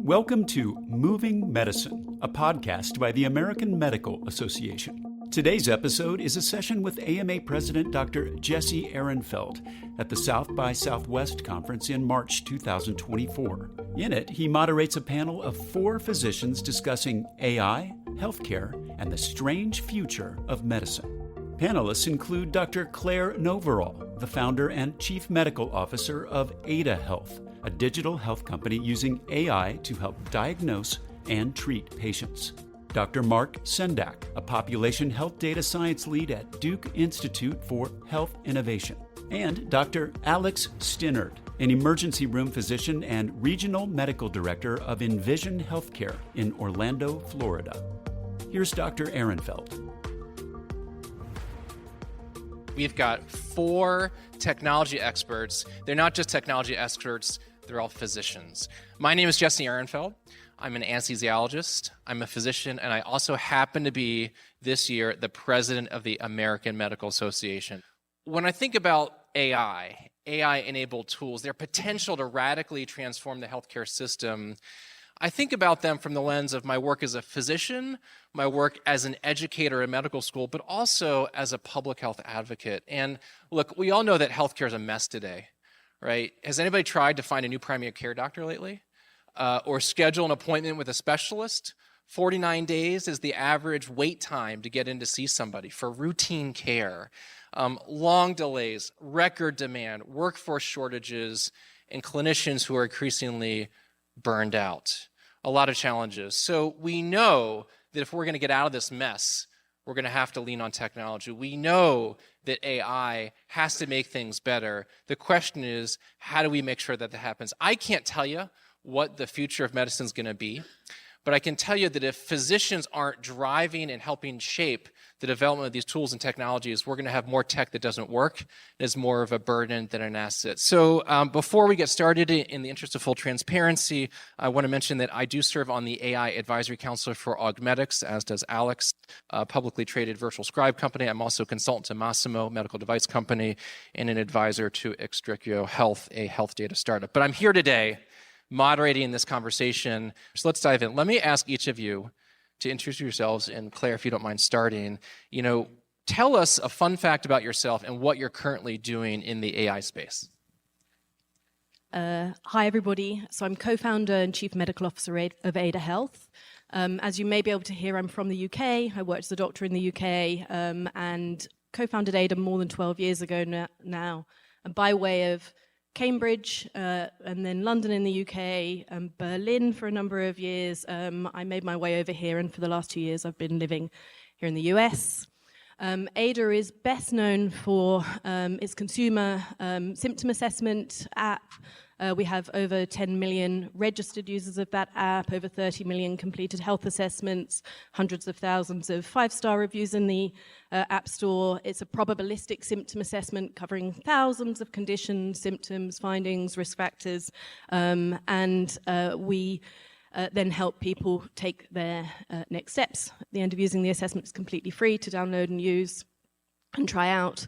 Welcome to Moving Medicine, a podcast by the American Medical Association. Today's episode is a session with AMA President Dr. Jesse Ehrenfeld at the South by Southwest Conference in March 2024. In it, he moderates a panel of 4 physicians discussing AI, healthcare, and the strange future of medicine. Panelists include Dr. Claire Novorol, the founder and chief medical officer of Ada Health, a digital health company using AI to help diagnose and treat patients. Dr. Mark Sendak, a population health data science lead at Duke Institute for Health Innovation. And Dr. Alex Stinard, an emergency room physician and regional medical director of Envision Health Care in Orlando, Florida. Here's Dr. Ehrenfeld. We've got 4 technology experts. They're not just technology experts, they're all physicians. My name is Jesse Ehrenfeld. I'm an anesthesiologist, I'm a physician, and I also happen to be, this year, the president of the American Medical Association. When I think about AI-enabled tools, their potential to radically transform the healthcare system, I think about them from the lens of my work as a physician, my work as an educator in medical school, but also as a public health advocate. And look, we all know that healthcare is a mess today, right? Has anybody tried to find a new primary care doctor lately? Or schedule an appointment with a specialist? 49 days is the average wait time to get in to see somebody for routine care. Long delays, record demand, workforce shortages, and clinicians who are increasingly burned out. A lot of challenges. So we know that if we're going to get out of this mess, we're going to have to lean on technology. We know that AI has to make things better. The question is, how do we make sure that that happens? I can't tell you what the future of medicine is going to be, but I can tell you that if physicians aren't driving and helping shape the development of these tools and technologies, we're going to have more tech that doesn't work and is more of a burden than an asset. So before we get started, in the interest of full transparency, I want to mention that I do serve on the AI Advisory Council for Augmetics, as does Alex, a publicly traded virtual scribe company. I'm also a consultant to Massimo, medical device company, and an advisor to Extriccio Health, a health data startup. But I'm here today moderating this conversation. So let's dive in. Let me ask each of you to introduce yourselves, and Claire, if you don't mind starting, tell us a fun fact about yourself and what you're currently doing in the AI space. Hi, everybody. So I'm co-founder and chief medical officer of Ada Health. As you may be able to hear, I'm from the UK. I worked as a doctor in the UK and co-founded Ada more than 12 years ago now. And by way of Cambridge, and then London in the UK, Berlin for a number of years. I made my way over here, and for the last 2 years I've been living here in the US. Ada is best known for its consumer symptom assessment app. We have over 10 million registered users of that app, over 30 million completed health assessments, hundreds of thousands of 5-star reviews in the App Store. It's a probabilistic symptom assessment covering thousands of conditions, symptoms, findings, risk factors, and we then help people take their next steps. At the end of using the assessment, it's completely free to download and use and try out.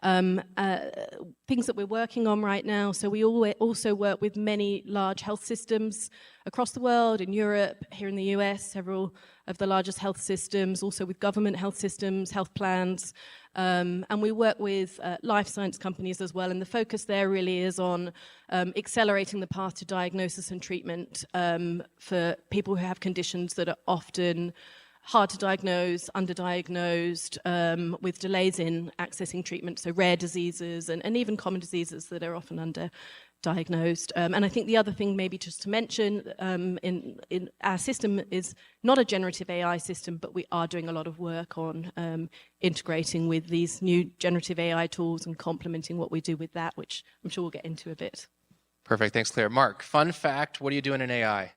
Things that we're working on right now. So we also work with many large health systems across the world, in Europe, here in the US, several of the largest health systems, also with government health systems, health plans, and we work with life science companies as well. And the focus there really is on accelerating the path to diagnosis and treatment for people who have conditions that are often hard to diagnose, underdiagnosed, with delays in accessing treatment, so rare diseases and even common diseases that are often underdiagnosed. And I think the other thing maybe just to mention, in our system is not a generative AI system, but we are doing a lot of work on integrating with these new generative AI tools and complementing what we do with that, which I'm sure we'll get into a bit. Perfect, thanks Claire. Mark, fun fact, what are you doing in AI?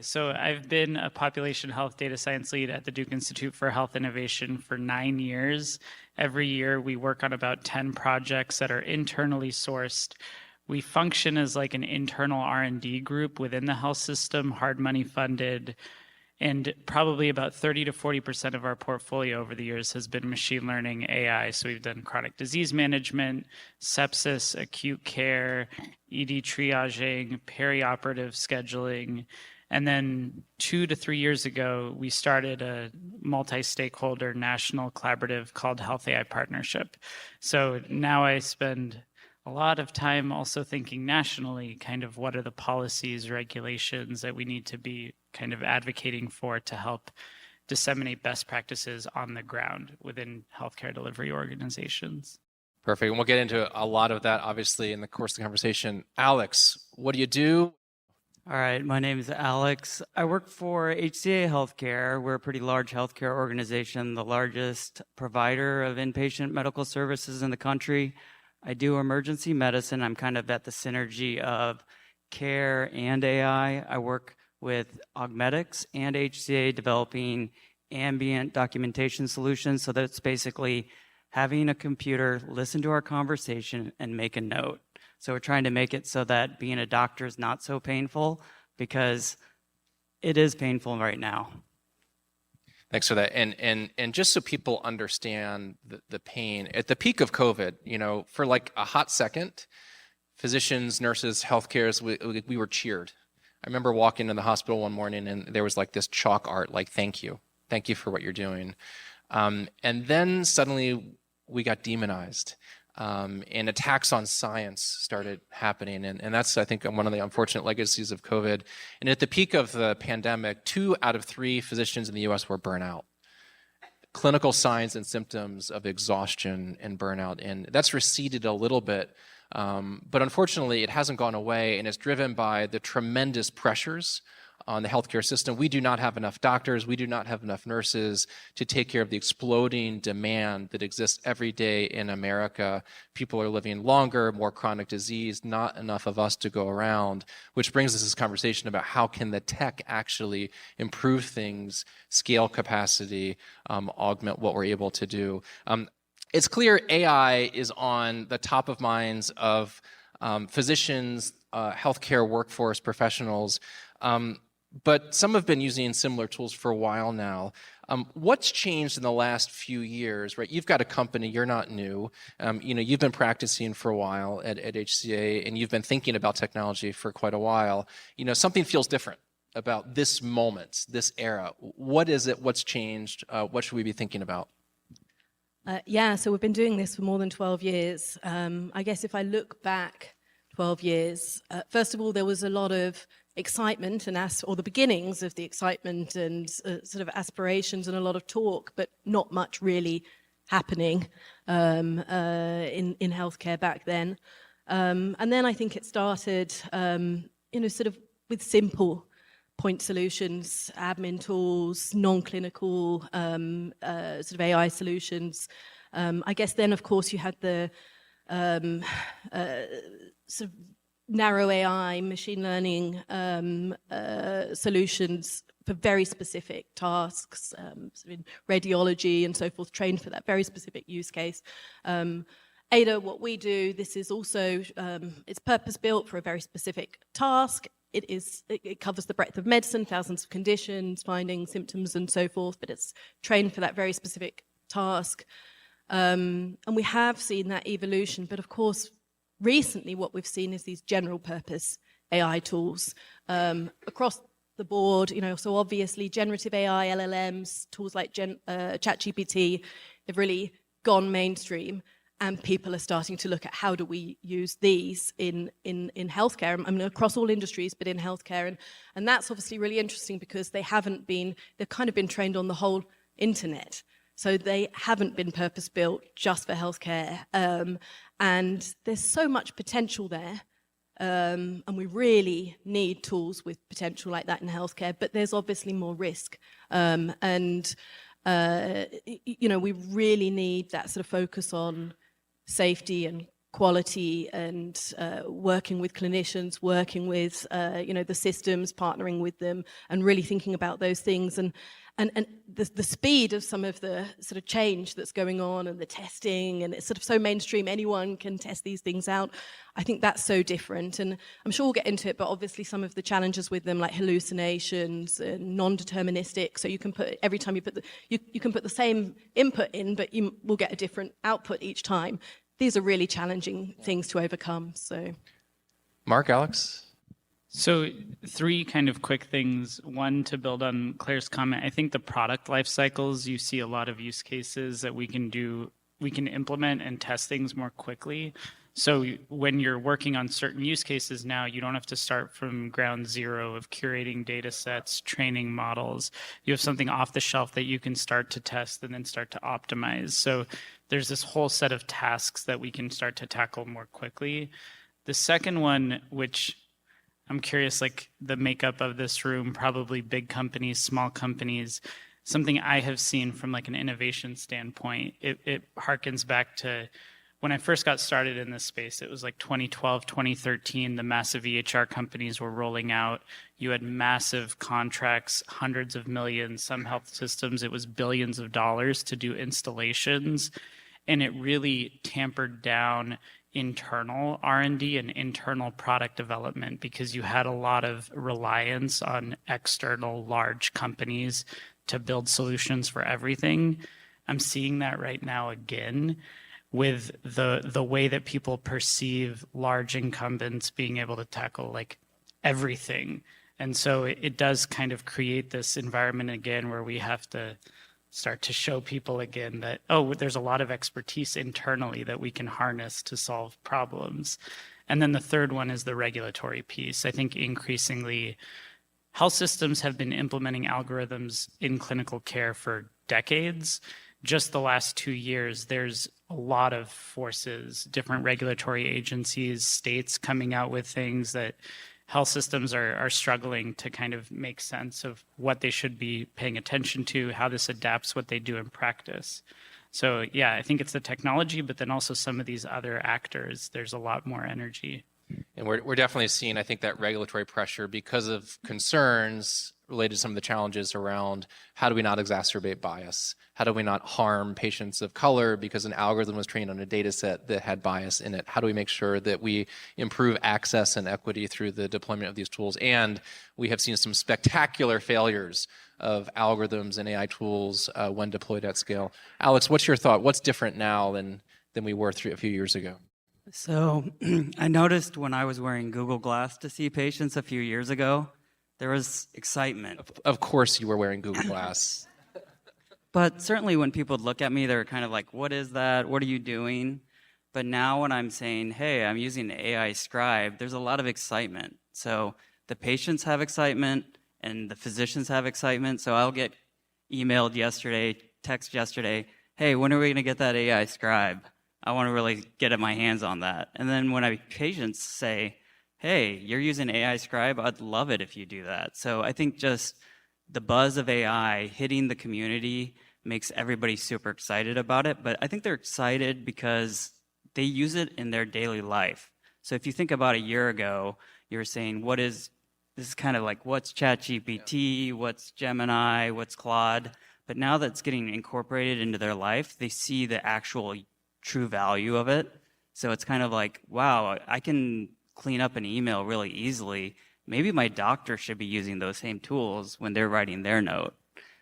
So I've been a population health data science lead at the Duke Institute for Health Innovation for 9 years. Every year we work on about 10 projects that are internally sourced. We function as like an internal R&D group within the health system, hard money funded, and probably about 30 to 40% of our portfolio over the years has been machine learning AI. So we've done chronic disease management, sepsis, acute care, ED triaging, perioperative scheduling, And then 2 to 3 years ago, we started a multi-stakeholder national collaborative called Health AI Partnership. So now I spend a lot of time also thinking nationally, kind of what are the policies, regulations that we need to be kind of advocating for to help disseminate best practices on the ground within healthcare delivery organizations. Perfect. And we'll get into a lot of that, obviously, in the course of the conversation. Alex, what do you do? All right, my name is Alex. I work for HCA Healthcare. We're a pretty large healthcare organization, the largest provider of inpatient medical services in the country. I do emergency medicine. I'm kind of at the synergy of care and AI. I work with Augmetics and HCA developing ambient documentation solutions. So that's basically having a computer listen to our conversation and make a note. So we're trying to make it so that being a doctor is not so painful, because it is painful right now. Thanks for that. And just so people understand the pain, at the peak of COVID, for like a hot second, physicians, nurses, healthcares, we were cheered. I remember walking in the hospital one morning and there was like this chalk art, like, thank you for what you're doing. And then suddenly we got demonized. And attacks on science started happening. And that's, I think, one of the unfortunate legacies of COVID. And at the peak of the pandemic, 2 out of 3 physicians in the US were burnout. Clinical signs and symptoms of exhaustion and burnout. And that's receded a little bit. But unfortunately, it hasn't gone away, and it's driven by the tremendous pressures on the healthcare system. We do not have enough doctors. We do not have enough nurses to take care of the exploding demand that exists every day in America. People are living longer, more chronic disease, not enough of us to go around, which brings us this conversation about how can the tech actually improve things, scale capacity, augment what we're able to do. It's clear AI is on the top of minds of physicians, healthcare workforce professionals, but some have been using similar tools for a while now. What's changed in the last few years, right? You've got a company, you're not new. You've been practicing for a while at HCA, and you've been thinking about technology for quite a while. Something feels different about this moment, this era. What is it? What's changed? What should we be thinking about? So we've been doing this for more than 12 years. I guess if I look back 12 years, first of all, there was a lot of excitement or the beginnings of the excitement and sort of aspirations and a lot of talk, but not much really happening in healthcare back then. And then I think it started, sort of with simple point solutions, admin tools, non-clinical sort of AI solutions. I guess then, of course, you had the sort of narrow AI, machine learning solutions for very specific tasks, sort of radiology and so forth, trained for that very specific use case. Ada, what we do, this is also, it's purpose-built for a very specific task. It covers the breadth of medicine, thousands of conditions, finding symptoms and so forth, but it's trained for that very specific task. And we have seen that evolution, but of course, recently what we've seen is these general purpose AI tools across the board, so obviously generative AI, LLMs, tools like ChatGPT, they've really gone mainstream. And people are starting to look at how do we use these in healthcare, across all industries, but in healthcare. And that's obviously really interesting because they've kind of been trained on the whole internet. So they haven't been purpose-built just for healthcare. And there's so much potential there. And we really need tools with potential like that in healthcare, but there's obviously more risk. We really need that sort of focus on safety and quality and working with clinicians, working with the systems, partnering with them, and really thinking about those things. And the speed of some of the sort of change that's going on and the testing, and it's sort of so mainstream, anyone can test these things out. I think that's so different, and I'm sure we'll get into it, but obviously some of the challenges with them, like hallucinations and non-deterministic, so you can put, every time you put you can put the same input in, but you will get a different output each time. These are really challenging things to overcome. So, Mark, Alex? So 3 kind of quick things. One, to build on Claire's comment, I think the product life cycles, you see a lot of use cases that we can implement and test things more quickly. So when you're working on certain use cases now, you don't have to start from ground zero of curating data sets, training models. You have something off the shelf that you can start to test and then start to optimize. So there's this whole set of tasks that we can start to tackle more quickly. The second one, which I'm curious, like the makeup of this room, probably big companies, small companies, something I have seen from like an innovation standpoint, it harkens back to when I first got started in this space. It was like 2012, 2013, the massive EHR companies were rolling out. You had massive contracts, hundreds of millions, some health systems, it was billions of dollars to do installations. And it really tampered down internal R&D and internal product development because you had a lot of reliance on external large companies to build solutions for everything. I'm seeing that right now again with the way that people perceive large incumbents being able to tackle like everything. And so it does kind of create this environment again where we have to start to show people again that, oh, there's a lot of expertise internally that we can harness to solve problems. And then the third one is the regulatory piece. I think increasingly health systems have been implementing algorithms in clinical care for decades. Just the last 2 years, there's a lot of forces, different regulatory agencies, states coming out with things that health systems are struggling to kind of make sense of what they should be paying attention to, how this adapts what they do in practice. So yeah, I think it's the technology, but then also some of these other actors, there's a lot more energy. And we're definitely seeing, I think, that regulatory pressure because of concerns related to some of the challenges around how do we not exacerbate bias? How do we not harm patients of color because an algorithm was trained on a data set that had bias in it? How do we make sure that we improve access and equity through the deployment of these tools? And we have seen some spectacular failures of algorithms and AI tools when deployed at scale. Alex, what's your thought? What's different now than we were a few years ago? So I noticed when I was wearing Google Glass to see patients a few years ago, there was excitement. Of course you were wearing Google Glass. But certainly when people would look at me, they were kind of like, what is that? What are you doing? But now when I'm saying, hey, I'm using the AI scribe, there's a lot of excitement. So the patients have excitement and the physicians have excitement. So I'll get emailed yesterday, text yesterday, hey, when are we going to get that AI scribe? I want to really get my hands on that. And then when patients say, hey, you're using AI scribe, I'd love it if you do that. So I think just the buzz of AI hitting the community makes everybody super excited about it. But I think they're excited because they use it in their daily life. So if you think about a year ago, you were saying, this is kind of like, what's ChatGPT, what's Gemini, what's Claude? But now that's getting incorporated into their life, they see the actual true value of it. So it's kind of like, wow, I can clean up an email really easily. Maybe my doctor should be using those same tools when they're writing their note.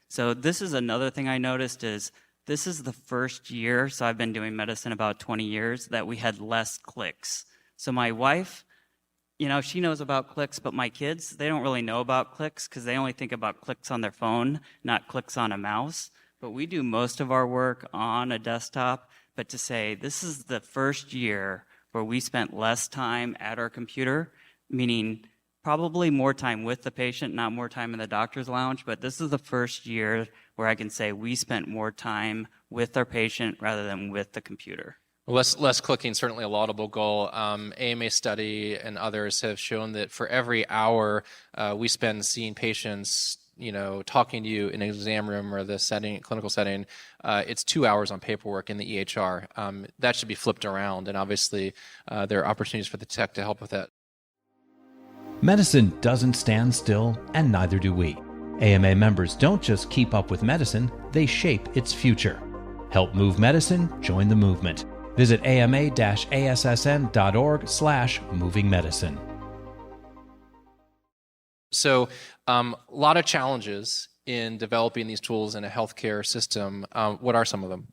So this is another thing I noticed is this is the first year, so I've been doing medicine about 20 years, that we had less clicks. So my wife, she knows about clicks, but my kids, they don't really know about clicks because they only think about clicks on their phone, not clicks on a mouse. But we do most of our work on a desktop. But to say this is the first year where we spent less time at our computer, meaning probably more time with the patient, not more time in the doctor's lounge, but this is the first year where I can say we spent more time with our patient rather than with the computer. Less clicking, certainly a laudable goal. AMA study and others have shown that for every hour we spend seeing patients, talking to you in an exam room or the clinical setting, it's 2 hours on paperwork in the EHR. That should be flipped around, and obviously there are opportunities for the tech to help with that. Medicine doesn't stand still, and neither do we. AMA members don't just keep up with medicine, they shape its future. Help move medicine, join the movement. Visit ama-assn.org/movingmedicine. So a lot of challenges in developing these tools in a healthcare system. What are some of them?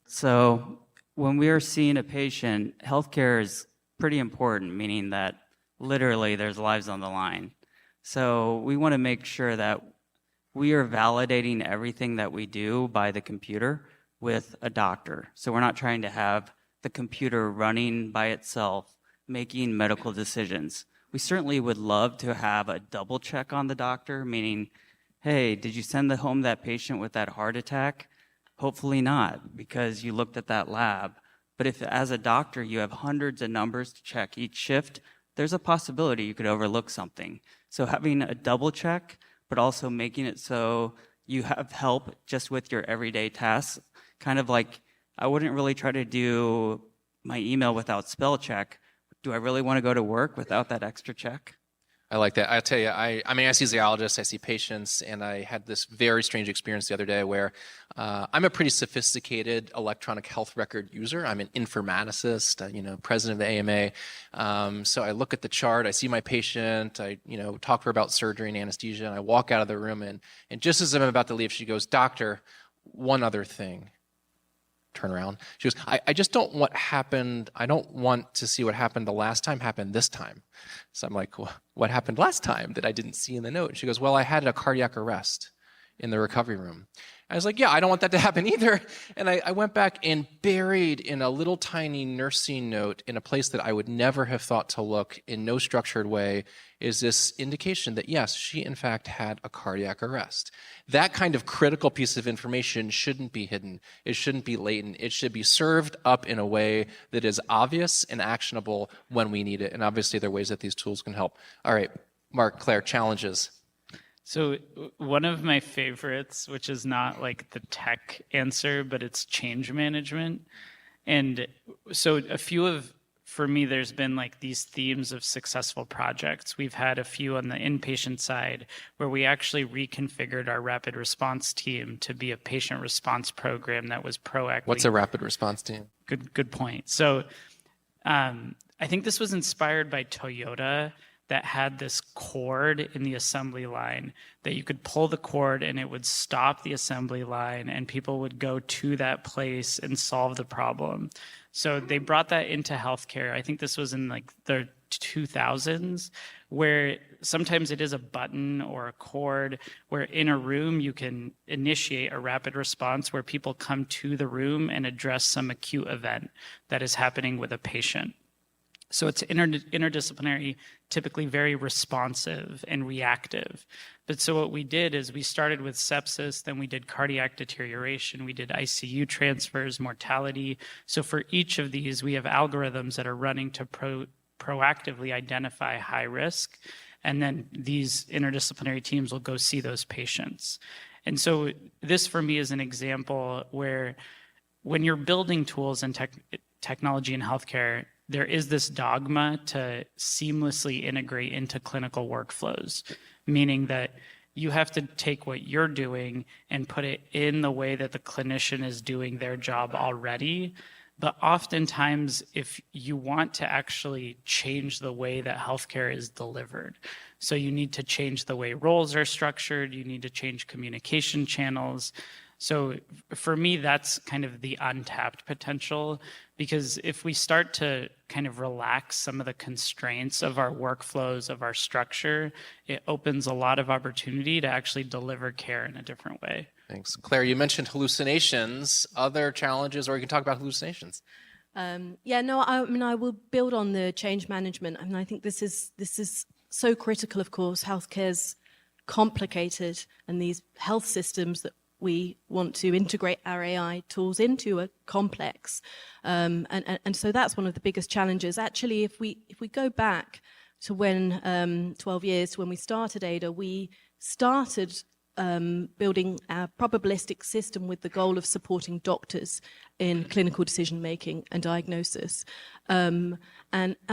So when we are seeing a patient, healthcare is pretty important, meaning that literally there's lives on the line. So we want to make sure that we are validating everything that we do by the computer with a doctor. So we're not trying to have the computer running by itself, making medical decisions. We certainly would love to have a double check on the doctor, meaning, hey, did you send home that patient with that heart attack? Hopefully not, because you looked at that lab. But if as a doctor you have hundreds of numbers to check each shift, there's a possibility you could overlook something. So having a double check, but also making it so you have help just with your everyday tasks, kind of like I wouldn't really try to do my email without spell check. Do I really want to go to work without that extra check? I'm like that. I'll tell you, I'm an anesthesiologist. I see patients, and I had this very strange experience the other day where I'm a pretty sophisticated electronic health record user. I'm an informaticist, president of the AMA. So I look at the chart, I see my patient, I talk to her about surgery and anesthesia, and I walk out of the room, and just as I'm about to leave, she goes, "Doctor, one other thing." Turn around. She goes, I just don't want what happened. I don't want to see what happened the last time happen this time. So I'm like, well, what happened last time that I didn't see in the note? And she goes, well, I had a cardiac arrest in the recovery room. I was like, yeah, I don't want that to happen either. And I went back and buried in a little tiny nursing note in a place that I would never have thought to look in no structured way is this indication that, yes, she in fact had a cardiac arrest. That kind of critical piece of information shouldn't be hidden. It shouldn't be latent. It should be served up in a way that is obvious and actionable when we need it. And obviously there are ways that these tools can help. All right, Mark, Claire, challenges. So one of my favorites, which is not like the tech answer, but it's change management. And so for me, there's been like these themes of successful projects. We've had a few on the inpatient side where we actually reconfigured our rapid response team to be a patient response program that was proactive. What's a rapid response team? Good point. So I think this was inspired by Toyota, that had this cord in the assembly line that you could pull the cord and it would stop the assembly line and people would go to that place and solve the problem. So they brought that into healthcare. I think this was in like the 2000s, where sometimes it is a button or a cord where in a room you can initiate a rapid response where people come to the room and address some acute event that is happening with a patient. So it's interdisciplinary, typically very responsive and reactive. But so what we did is we started with sepsis, then we did cardiac deterioration, we did ICU transfers, mortality. So for each of these, we have algorithms that are running to proactively identify high risk, and then these interdisciplinary teams will go see those patients. And so this for me is an example where when you're building tools and technology in healthcare, there is this dogma to seamlessly integrate into clinical workflows, meaning that you have to take what you're doing and put it in the way that the clinician is doing their job already. But oftentimes, if you want to actually change the way that healthcare is delivered, so you need to change the way roles are structured, you need to change communication channels. So for me, that's kind of the untapped potential, because if we start to kind of relax some of the constraints of our workflows, of our structure, it opens a lot of opportunity to actually deliver care in a different way. Thanks. Claire, you mentioned hallucinations, other challenges, or you can talk about hallucinations. I will build on the change management. I mean, I think this is so critical, of course. Healthcare's complicated, and these health systems that we want to integrate our AI tools into are complex. And so that's one of the biggest challenges. Actually, if we go back to when 12 years to when we started ADA, we started building our probabilistic system with the goal of supporting doctors in clinical decision-making and diagnosis. And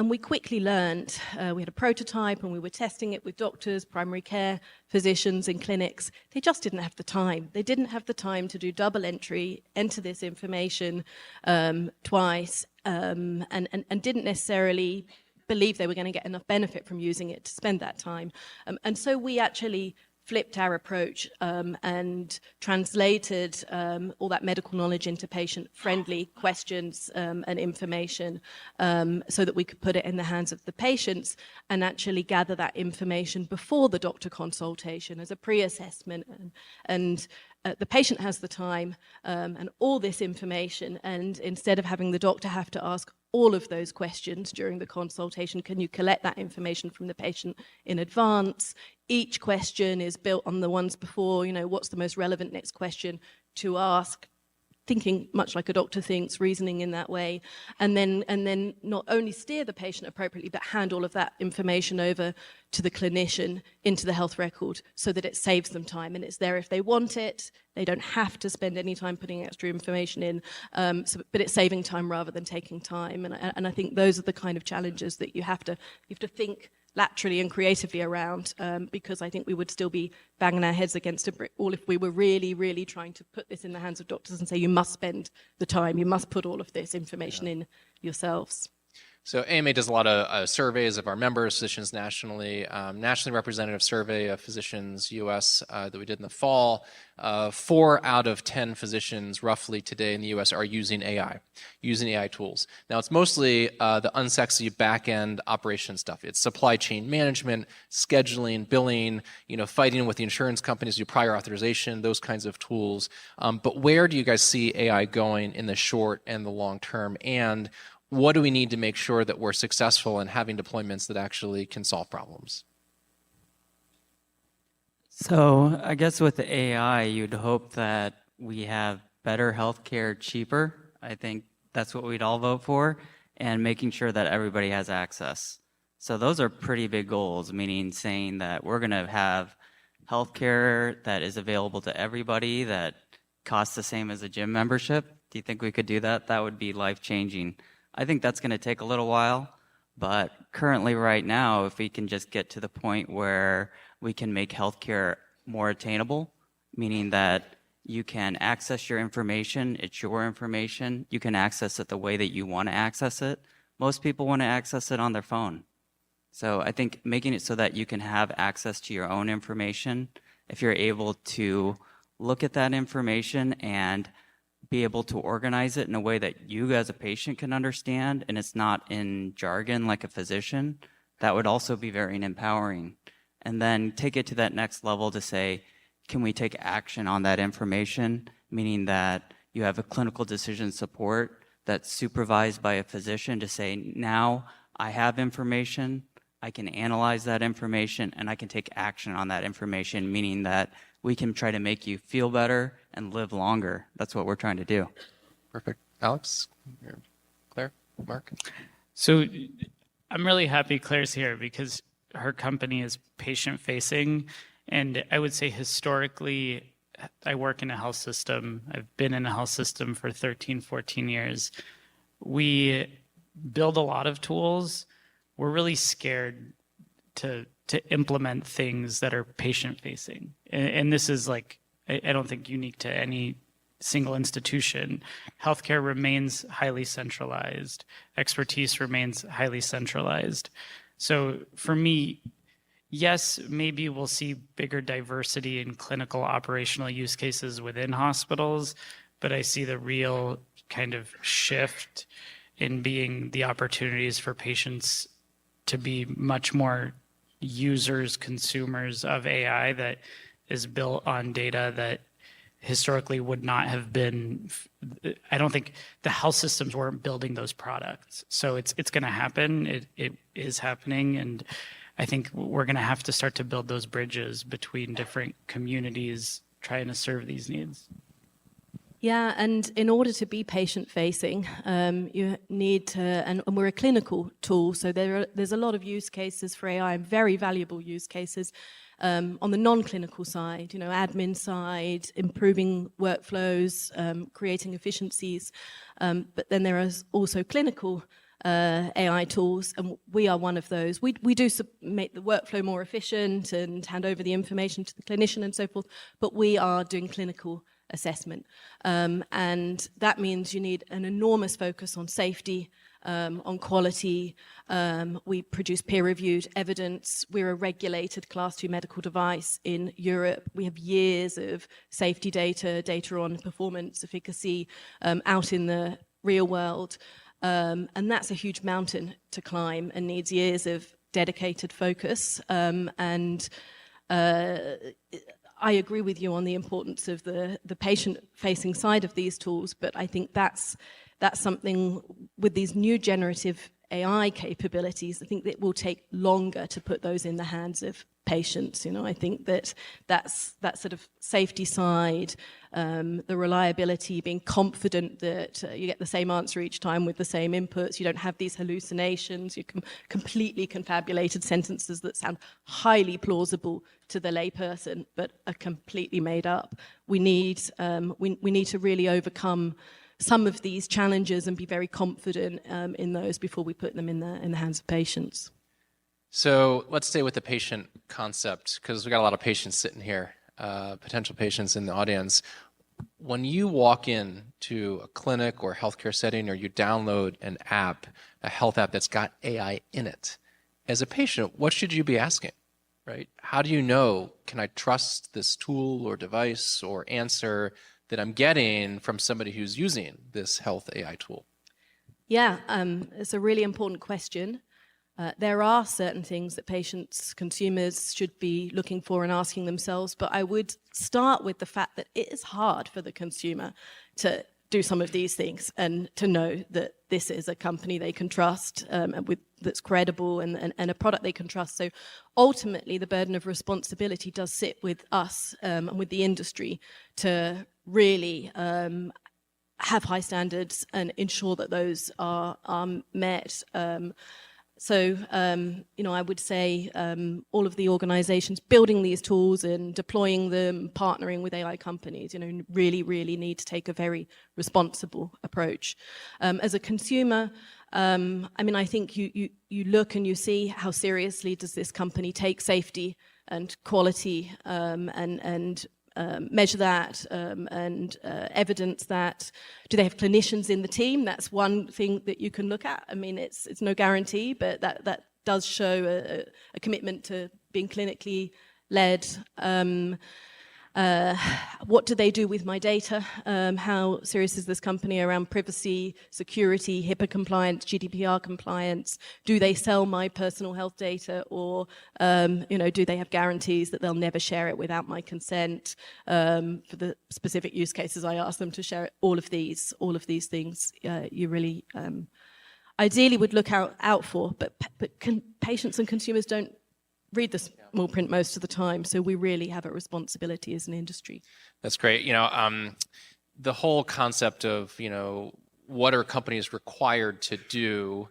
we quickly learned, we had a prototype and we were testing it with doctors, primary care, physicians in clinics. They just didn't have the time. They didn't have the time to do double entry, enter this information twice, and didn't necessarily believe they were going to get enough benefit from using it to spend that time. And so we actually flipped our approach and translated all that medical knowledge into patient-friendly questions and information so that we could put it in the hands of the patients and actually gather that information before the doctor consultation as a pre-assessment. And the patient has the time and all this information, and instead of having the doctor have to ask all of those questions during the consultation, can you collect that information from the patient in advance? Each question is built on the ones before, what's the most relevant next question to ask, thinking much like a doctor thinks, reasoning in that way, and then not only steer the patient appropriately, but hand all of that information over to the clinician into the health record so that it saves them time and it's there if they want it. They don't have to spend any time putting extra information in, but it's saving time rather than taking time. And I think those are the kind of challenges that you have to think laterally and creatively around, because I think we would still be banging our heads against a brick wall if we were really, really trying to put this in the hands of doctors and say, you must spend the time, you must put all of this information in yourselves. So AMA does a lot of surveys of our members, physicians nationally, nationally representative survey of physicians, U.S., that we did in the fall. 4 out of 10 physicians roughly today in the U.S. are using AI tools. Now, it's mostly the unsexy back-end operation stuff. It's supply chain management, scheduling, billing, fighting with the insurance companies, do prior authorization, those kinds of tools. But where do you guys see AI going in the short and the long term? And what do we need to make sure that we're successful in having deployments that actually can solve problems? So I guess with the AI, you'd hope that we have better healthcare cheaper. I think that's what we'd all vote for, and making sure that everybody has access. So those are pretty big goals, meaning saying that we're going to have healthcare that is available to everybody that costs the same as a gym membership. Do you think we could do that? That would be life-changing. I think that's going to take a little while, but currently right now, if we can just get to the point where we can make healthcare more attainable, meaning that you can access your information, it's your information, you can access it the way that you want to access it. Most people want to access it on their phone. So I think making it so that you can have access to your own information, if you're able to look at that information and be able to organize it in a way that you as a patient can understand and it's not in jargon like a physician, that would also be very empowering. And then take it to that next level to say, can we take action on that information, meaning that you have a clinical decision support that's supervised by a physician to say, now I have information, I can analyze that information, and I can take action on that information, meaning that we can try to make you feel better and live longer. That's what we're trying to do. Perfect. Alex? Claire? Mark? So I'm really happy Claire's here because her company is patient-facing. And I would say historically, I work in a health system. I've been in a health system for 13, 14 years. We build a lot of tools. We're really scared to implement things that are patient-facing. And this is like, I don't think unique to any single institution. Healthcare remains highly centralized. Expertise remains highly centralized. So for me, yes, maybe we'll see bigger diversity in clinical operational use cases within hospitals, but I see the real kind of shift in being the opportunities for patients to be much more users, consumers of AI that is built on data that historically would not have been. I don't think the health systems weren't building those products. So it's going to happen. It is happening. And I think we're going to have to start to build those bridges between different communities trying to serve these needs. Yeah, and in order to be patient-facing, you need to, and we're a clinical tool, so there's a lot of use cases for AI, and very valuable use cases on the non-clinical side, admin side, improving workflows, creating efficiencies. But then there are also clinical AI tools, and we are one of those. We do make the workflow more efficient and hand over the information to the clinician and so forth, but we are doing clinical assessment. And that means you need an enormous focus on safety, on quality. We produce peer-reviewed evidence. We're a regulated Class 2 medical device in Europe. We have years of safety data on performance, efficacy out in the real world. And that's a huge mountain to climb and needs years of dedicated focus. I agree with you on the importance of the patient-facing side of these tools, but I think that's something with these new generative AI capabilities. I think that it will take longer to put those in the hands of patients. I think that's that sort of safety side, the reliability, being confident that you get the same answer each time with the same inputs. You don't have these hallucinations. You can completely confabulated sentences that sound highly plausible to the layperson, but are completely made up. We need to really overcome some of these challenges and be very confident in those before we put them in the hands of patients. So let's stay with the patient concept, because we've got a lot of patients sitting here, potential patients in the audience. When you walk in to a clinic or healthcare setting, or you download an app, a health app that's got AI in it, as a patient, what should you be asking, right? How do you know, can I trust this tool or device or answer that I'm getting from somebody who's using this health AI tool? Yeah, it's a really important question. There are certain things that patients, consumers should be looking for and asking themselves, but I would start with the fact that it is hard for the consumer to do some of these things and to know that this is a company they can trust, that's credible and a product they can trust. So ultimately, the burden of responsibility does sit with us and with the industry to really have high standards and ensure that those are met. I would say all of the organizations building these tools and deploying them, partnering with AI companies, really, really need to take a very responsible approach. As a consumer, I think you look and you see how seriously does this company take safety and quality and measure that and evidence that. Do they have clinicians in the team? That's one thing that you can look at. It's no guarantee, but that does show a commitment to being clinically led. What do they do with my data? How serious is this company around privacy, security, HIPAA compliance, GDPR compliance? Do they sell my personal health data, or do they have guarantees that they'll never share it without my consent? For the specific use cases, I ask them to share it. All of these things you really ideally would look out for, but patients and consumers don't read the small print most of the time, so we really have a responsibility as an industry. That's great. The whole concept of, what are companies required to do,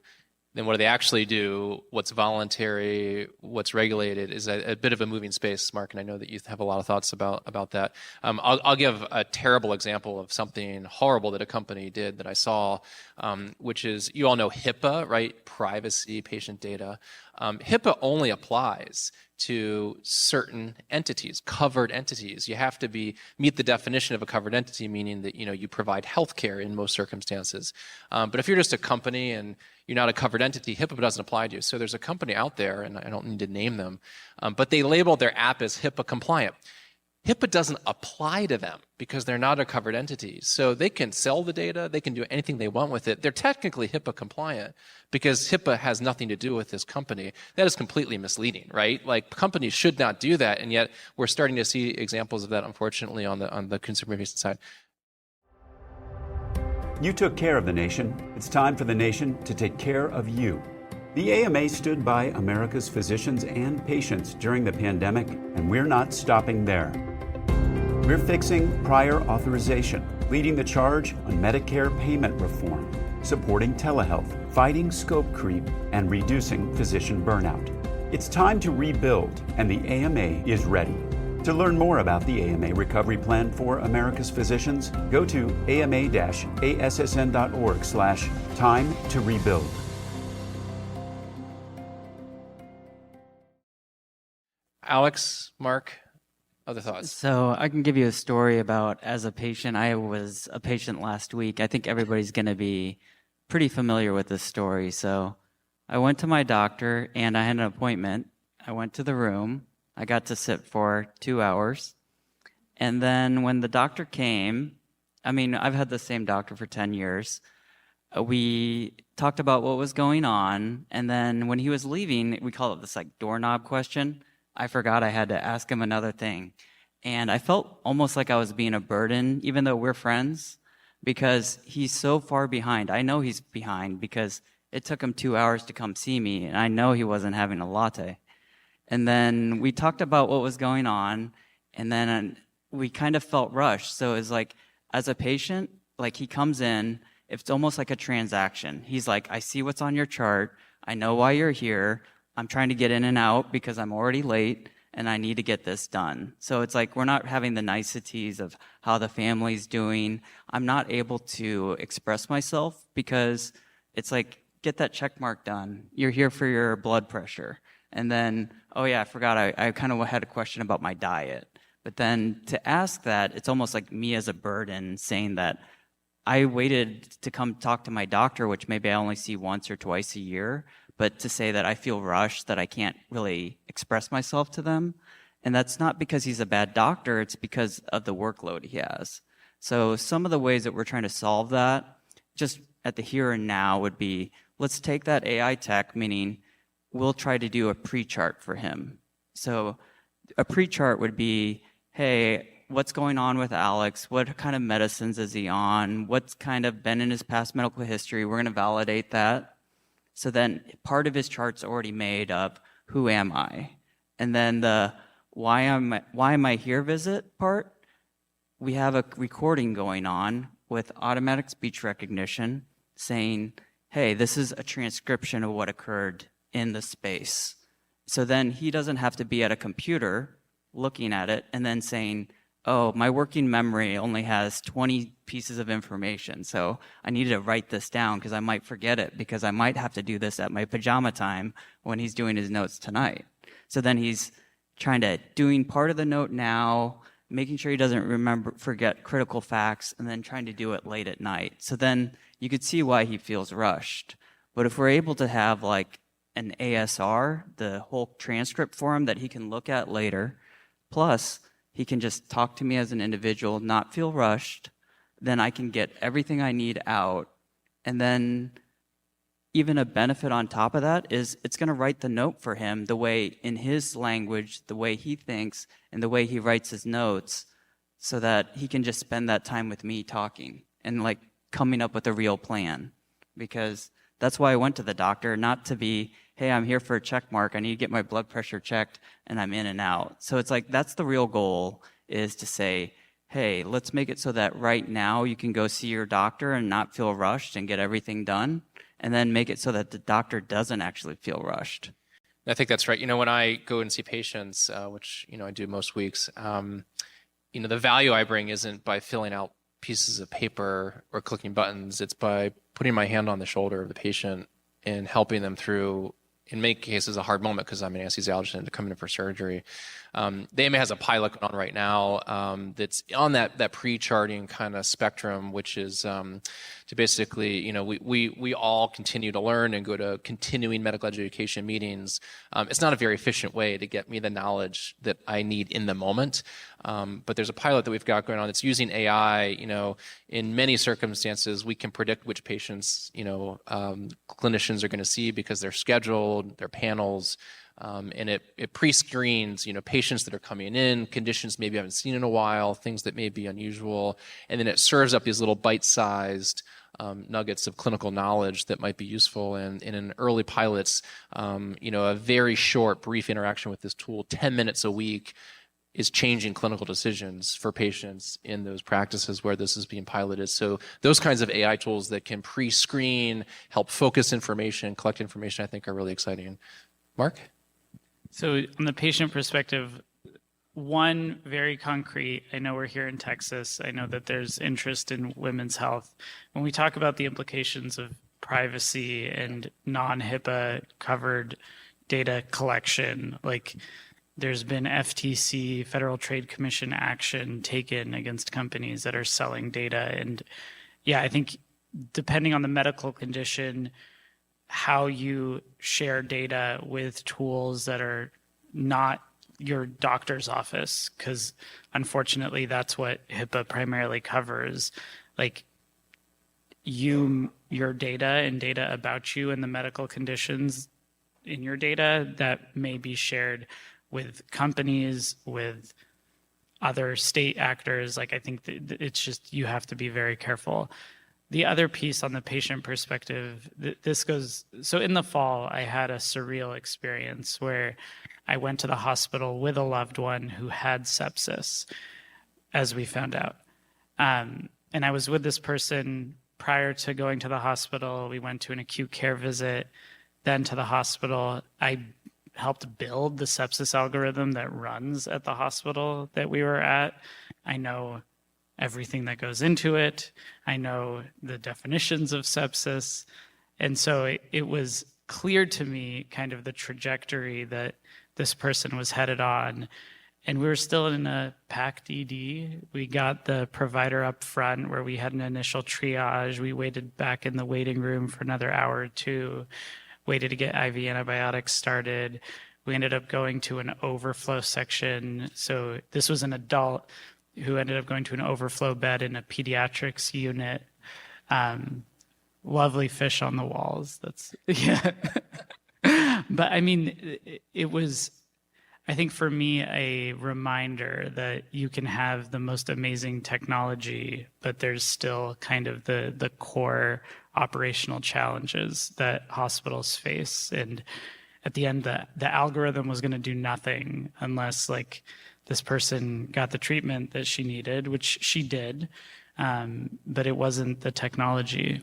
then what do they actually do, what's voluntary, what's regulated, is a bit of a moving space, Mark, and I know that you have a lot of thoughts about that. I'll give a terrible example of something horrible that a company did that I saw, which is, you all know HIPAA, right? Privacy, patient data. HIPAA only applies to certain entities, covered entities. You have to meet the definition of a covered entity, meaning that you provide healthcare in most circumstances. But if you're just a company and you're not a covered entity, HIPAA doesn't apply to you. So there's a company out there, and I don't need to name them, but they labeled their app as HIPAA compliant. HIPAA doesn't apply to them because they're not a covered entity. So they can sell the data, they can do anything they want with it. They're technically HIPAA compliant because HIPAA has nothing to do with this company. That is completely misleading, right? Like, companies should not do that, and yet we're starting to see examples of that, unfortunately, on the consumer-facing side. You took care of the nation. It's time for the nation to take care of you. The AMA stood by America's physicians and patients during the pandemic, and we're not stopping there. We're fixing prior authorization, leading the charge on Medicare payment reform, supporting telehealth, fighting scope creep, and reducing physician burnout. It's time to rebuild, and the AMA is ready. To learn more about the AMA Recovery Plan for America's Physicians, go to ama-assn.org/time to rebuild. Alex, Mark, other thoughts? So I can give you a story about, as a patient, I was a patient last week. I think everybody's going to be pretty familiar with this story. So I went to my doctor and I had an appointment. I went to the room. I got to sit for 2 hours. And then when the doctor came, I mean, I've had the same doctor for 10 years. We talked about what was going on. And then when he was leaving, we call it this like doorknob question. I forgot I had to ask him another thing. And I felt almost like I was being a burden, even though we're friends, because he's so far behind. I know he's behind because it took him 2 hours to come see me, and I know he wasn't having a latte. And then we talked about what was going on, and then we kind of felt rushed. So it's like, as a patient, like he comes in, it's almost like a transaction. He's like, I see what's on your chart. I know why you're here. I'm trying to get in and out because I'm already late, and I need to get this done. So it's like we're not having the niceties of how the family's doing. I'm not able to express myself because it's like, get that check mark done. You're here for your blood pressure. And then, oh yeah, I forgot, I kind of had a question about my diet. But then to ask that, it's almost like me as a burden saying that I waited to come talk to my doctor, which maybe I only see once or twice a year, but to say that I feel rushed, that I can't really express myself to them. And that's not because he's a bad doctor, it's because of the workload he has. So some of the ways that we're trying to solve that, just at the here and now, would be, let's take that AI tech, meaning we'll try to do a pre-chart for him. So a pre-chart would be, hey, what's going on with Alex? What kind of medicines is he on? What's kind of been in his past medical history? We're going to validate that. So then part of his chart's already made up, who am I? And then the why am I here visit part, we have a recording going on with automatic speech recognition saying, hey, this is a transcription of what occurred in the space. So then he doesn't have to be at a computer looking at it and then saying, oh, my working memory only has 20 pieces of information, so I need to write this down because I might forget it because I might have to do this at my pajama time when he's doing his notes tonight. So then he's doing part of the note now, making sure he doesn't forget critical facts, and then trying to do it late at night. So then you could see why he feels rushed. But if we're able to have like an ASR, the whole transcript for him that he can look at later, plus he can just talk to me as an individual, not feel rushed, then I can get everything I need out. And then even a benefit on top of that is it's going to write the note for him the way, in his language, the way he thinks, and the way he writes his notes, so that he can just spend that time with me talking and like coming up with a real plan. Because that's why I went to the doctor, not to be, hey, I'm here for a check mark, I need to get my blood pressure checked, and I'm in and out. So it's like, that's the real goal, is to say, hey, let's make it so that right now you can go see your doctor and not feel rushed and get everything done, and then make it so that the doctor doesn't actually feel rushed. I think that's right. When I go and see patients, which, I do most weeks, the value I bring isn't by filling out pieces of paper or clicking buttons. It's by putting my hand on the shoulder of the patient and helping them through, in many cases, a hard moment because I'm an anesthesiologist and to come in for surgery. The AMA has a pilot going on right now that's on that pre-charting kind of spectrum, which is to basically, we all continue to learn and go to continuing medical education meetings. It's not a very efficient way to get me the knowledge that I need in the moment. But there's a pilot that we've got going on that's using AI. In many circumstances, we can predict which patients, clinicians are going to see because they're scheduled, their panels, and it pre-screens, patients that are coming in, conditions maybe I haven't seen in a while, things that may be unusual, and then it serves up these little bite-sized nuggets of clinical knowledge that might be useful. And in early pilots, a very short, brief interaction with this tool, 10 minutes a week, is changing clinical decisions for patients in those practices where this is being piloted. So those kinds of AI tools that can pre-screen, help focus information, collect information, I think are really exciting. Mark? So on the patient perspective, one very concrete, I know we're here in Texas, I know that there's interest in women's health. When we talk about the implications of privacy and non-HIPAA covered data collection, like there's been FTC, Federal Trade Commission action taken against companies that are selling data. And yeah, I think depending on the medical condition, how you share data with tools that are not your doctor's office, because unfortunately that's what HIPAA primarily covers. Like your data and data about you and the medical conditions in your data that may be shared with companies, with other state actors. Like, I think that it's just, you have to be very careful. The other piece on the patient perspective, this goes, so in the fall, I had a surreal experience where I went to the hospital with a loved one who had sepsis, as we found out. And I was with this person prior to going to the hospital. We went to an acute care visit, then to the hospital. I helped build the sepsis algorithm that runs at the hospital that we were at. I know everything that goes into it. I know the definitions of sepsis. And so it was clear to me kind of the trajectory that this person was headed on. And we were still in a packed ED. We got the provider up front where we had an initial triage. We waited back in the waiting room for another hour or two, waited to get IV antibiotics started. We ended up going to an overflow section. So this was an adult who ended up going to an overflow bed in a pediatrics unit. Lovely fish on the walls. That's, yeah. But I mean, it was, I think for me, a reminder that you can have the most amazing technology, but there's still kind of the core operational challenges that hospitals face. And at the end, the algorithm was going to do nothing unless like this person got the treatment that she needed, which she did, but it wasn't the technology.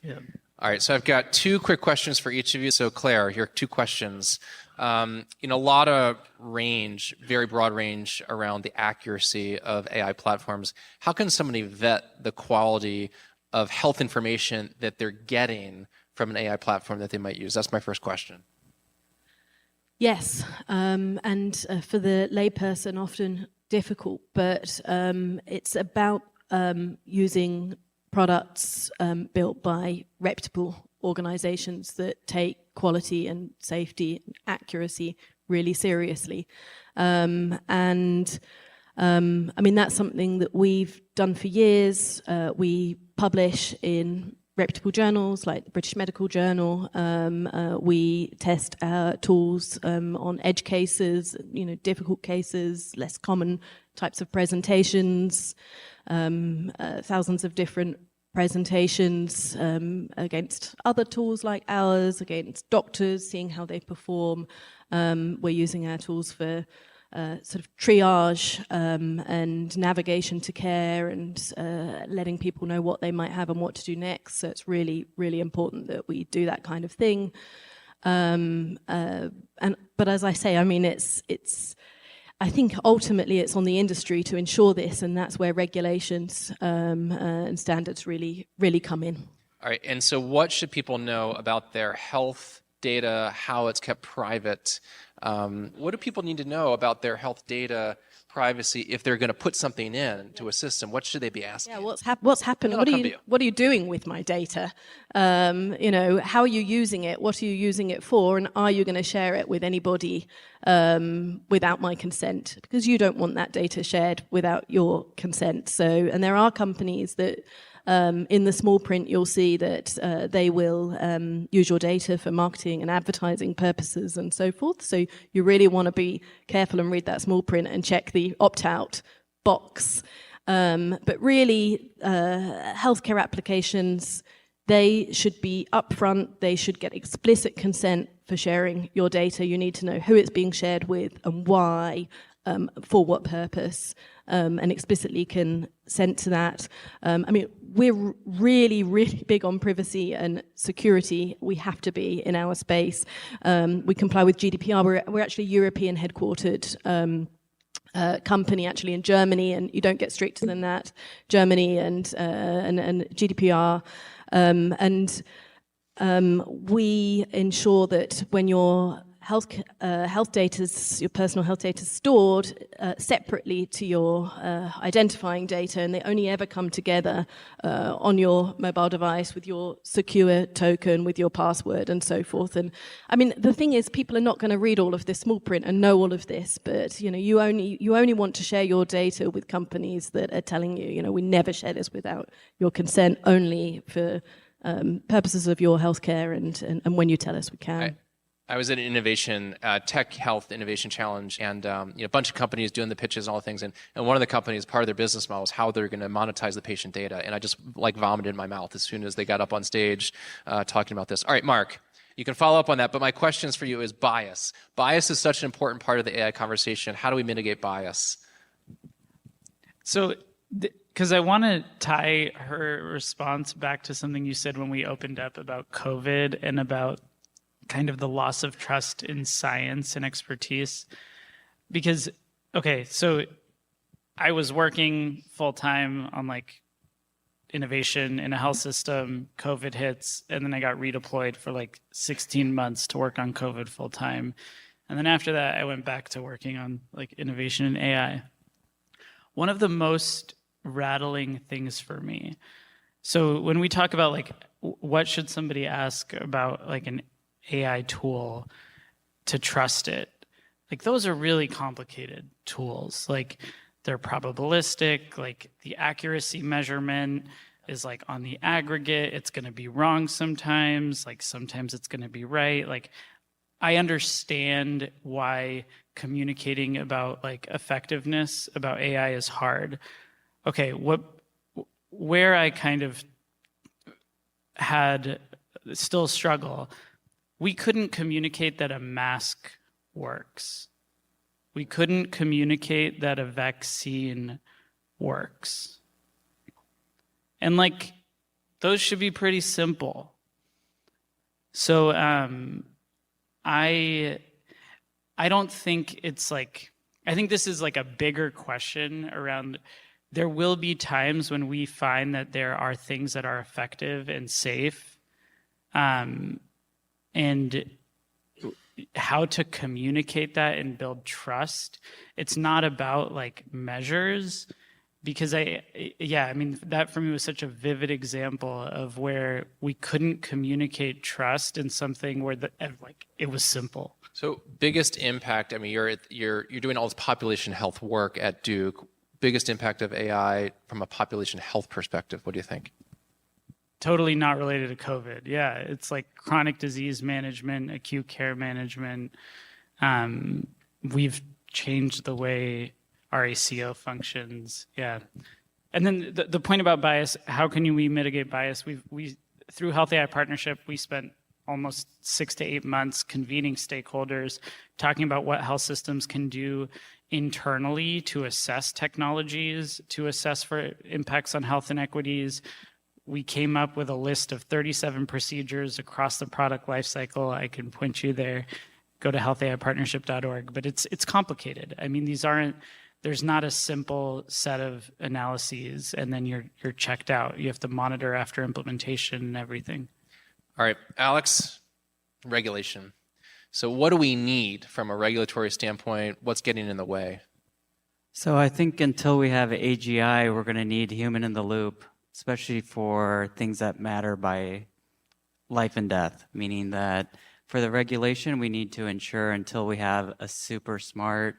Yeah. All right, so I've got two quick questions for each of you. So Claire, here are two questions. A lot of range, very broad range around the accuracy of AI platforms. How can somebody vet the quality of health information that they're getting from an AI platform that they might use? That's my first question. Yes, and for the layperson, often difficult, but it's about using products built by reputable organizations that take quality and safety and accuracy really seriously. I mean, that's something that we've done for years. We publish in reputable journals like the British Medical Journal. We test our tools on edge cases, difficult cases, less common types of presentations, thousands of different presentations against other tools like ours, against doctors, seeing how they perform. We're using our tools for sort of triage and navigation to care and letting people know what they might have and what to do next. So it's really, really important that we do that kind of thing. But as I say, I mean, I think ultimately it's on the industry to ensure this, and that's where regulations and standards really, really come in. All right, and so what should people know about their health data, how it's kept private? What do people need to know about their health data privacy if they're going to put something in to a system? What should they be asking? Yeah, what's happened? What are you doing with my data? How are you using it? What are you using it for? And are you going to share it with anybody without my consent? Because you don't want that data shared without your consent. So, and there are companies that in the small print, you'll see that they will use your data for marketing and advertising purposes and so forth. So you really want to be careful and read that small print and check the opt-out box. But really, healthcare applications, they should be upfront. They should get explicit consent for sharing your data. You need to know who it's being shared with and why, for what purpose, and explicitly consent to that. I mean, we're really, really big on privacy and security. We have to be in our space. We comply with GDPR. We're actually European headquartered company actually in Germany, and you don't get stricter than that. Germany and GDPR. We ensure that when you're health data, your personal health data, stored separately to your identifying data, and they only ever come together on your mobile device with your secure token, with your password, and so forth. And I mean, the thing is, people are not going to read all of this small print and know all of this, but you only want to share your data with companies that are telling you, we never share this without your consent, only for purposes of your healthcare, and when you tell us we can. I was at an innovation, tech health innovation challenge, and a bunch of companies doing the pitches and all the things. And one of the companies, part of their business model is how they're going to monetize the patient data. And I just vomited in my mouth as soon as they got up on stage talking about this. All right, Mark, you can follow up on that. But my questions for you is bias. Bias is such an important part of the AI conversation. How do we mitigate bias? So, because I want to tie her response back to something you said when we opened up about COVID and about kind of the loss of trust in science and expertise. Because, okay, so I was working full-time on innovation in a health system, COVID hits, and then I got redeployed for 16 months to work on COVID full-time. And then after that, I went back to working on innovation in AI. One of the most rattling things for me, so when we talk about what should somebody ask about an AI tool to trust it, those are really complicated tools. They're probabilistic, the accuracy measurement is on the aggregate, it's going to be wrong sometimes, sometimes it's going to be right. I understand why communicating about effectiveness about AI is hard. Okay, where I kind of had still struggle, we couldn't communicate that a mask works. We couldn't communicate that a vaccine works. And those should be pretty simple. So I don't think it's I think this is a bigger question around. There will be times when we find that there are things that are effective and safe, and how to communicate that and build trust. It's not about measures, because that for me was such a vivid example of where we couldn't communicate trust in something where it was simple. So biggest impact, you're doing all this population health work at Duke. Biggest impact of AI from a population health perspective, what do you think? Totally not related to COVID. Yeah, it's chronic disease management, acute care management. We've changed the way our ACO functions. Yeah. And then the point about bias, how can we mitigate bias? We through Health AI Partnership, we spent almost 6 to 8 months convening stakeholders, talking about what health systems can do internally to assess technologies, to assess for impacts on health inequities. We came up with a list of 37 procedures across the product lifecycle. I can point you there. Go to healthaipartnership.org. But it's complicated. There's not a simple set of analyses and then you're checked out. You have to monitor after implementation and everything. All right, Alex, regulation. So what do we need from a regulatory standpoint? What's getting in the way? So I think until we have AGI, we're going to need human in the loop, especially for things that matter by life and death, meaning that for the regulation, we need to ensure until we have a super smart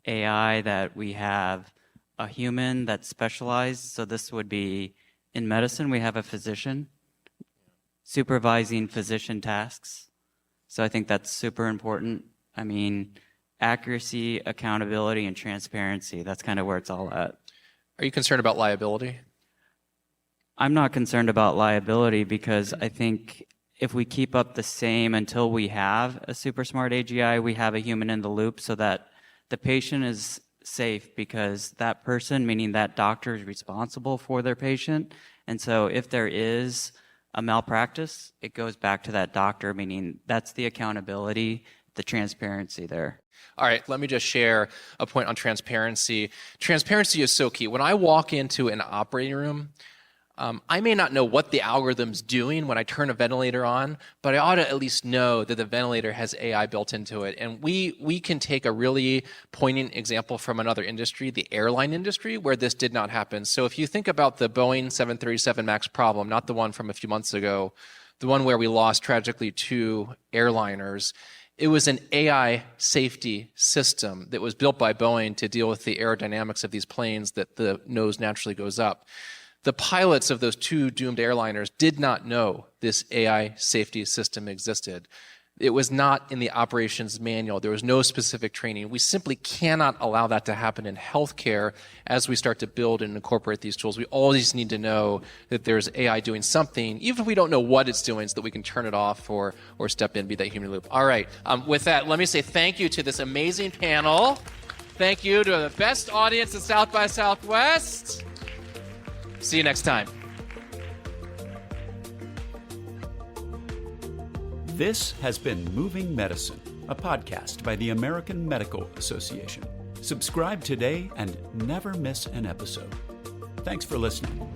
AI that we have a human that's specialized. So this would be in medicine, we have a physician supervising physician tasks. So I think that's super important. Accuracy, accountability, and transparency, that's kind of where it's all at. Are you concerned about liability? I'm not concerned about liability because I think if we keep up the same until we have a super smart AGI, we have a human in the loop so that the patient is safe because that person, meaning that doctor, is responsible for their patient. And so if there is a malpractice, it goes back to that doctor, meaning that's the accountability, the transparency there. All right, let me just share a point on transparency. Transparency is so key. When I walk into an operating room, I may not know what the algorithm's doing when I turn a ventilator on, but I ought to at least know that the ventilator has AI built into it. And we can take a really poignant example from another industry, the airline industry, where this did not happen. So if you think about the Boeing 737 MAX problem, not the one from a few months ago, the one where we lost tragically 2 airliners, it was an AI safety system that was built by Boeing to deal with the aerodynamics of these planes that the nose naturally goes up. The pilots of those 2 doomed airliners did not know this AI safety system existed. It was not in the operations manual. There was no specific training. We simply cannot allow that to happen in healthcare as we start to build and incorporate these tools. We always need to know that there's AI doing something, even if we don't know what it's doing, so that we can turn it off or step in, be that human loop. All right. With that, let me say thank you to this amazing panel. Thank you to the best audience at South by Southwest. See you next time. This has been Moving Medicine, a podcast by the American Medical Association. Subscribe today and never miss an episode. Thanks for listening.